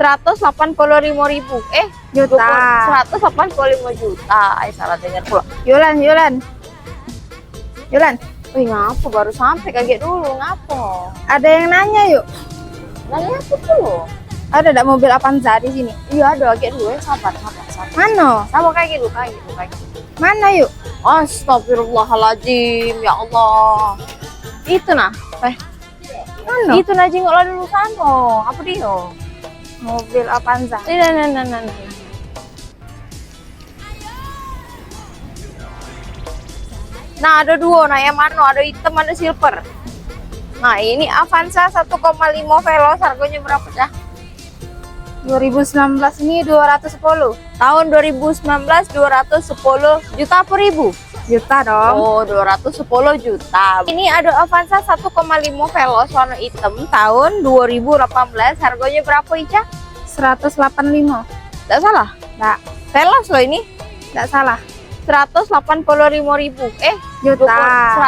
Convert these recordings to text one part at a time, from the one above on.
185.000. Juta. 185 juta. Salah dengar pula. Yulan. Ngapa baru sampai, kaget dulu ngapa? Ada yang nanya yuk. Nanya apa tuh? Ada enggak mobil Avanza di sini? Iya ada, kaget dulu ya, sabar. Mana? Sama kayak gitu. Mana yuk? Astagfirullahaladzim, ya Allah. Itu nah, Mana? itu nah jenggot lah dulu sana. Apa dia? Mobil Avanza. Nah. Nah, ada dua. Nah, yang mana? Ada hitam, ada silver. Nah, ini Avanza 1,5 Veloz. Harganya berapa dah? 2019 ini 210 Tahun 2019 210 juta apa ribu? juta dong. Oh, 210 juta. Ini ada Avanza 1,5 Veloz warna hitam tahun 2018. Harganya berapa, Ica? 185. Tidak salah? Enggak, Veloz loh ini. enggak salah. 185.000. Juta.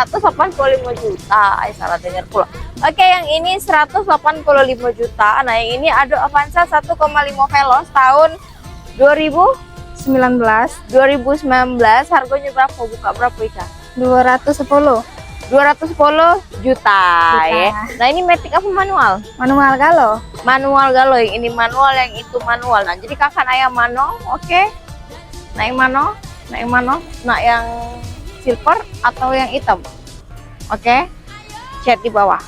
185 juta. Salah dengar pula. Oke, yang ini 185 juta. Nah, yang ini ada Avanza 1,5 Veloz tahun 2019. Harganya berapa? Buka berapa, Ica? 210 210 juta. Ya. Nah, ini matic apa manual? manual galau. Manual galau. Yang ini manual, yang itu manual. Nah, jadi kakak ayam mano, oke. Naik mano? Nah, yang silver atau yang hitam? Oke. Chat di bawah.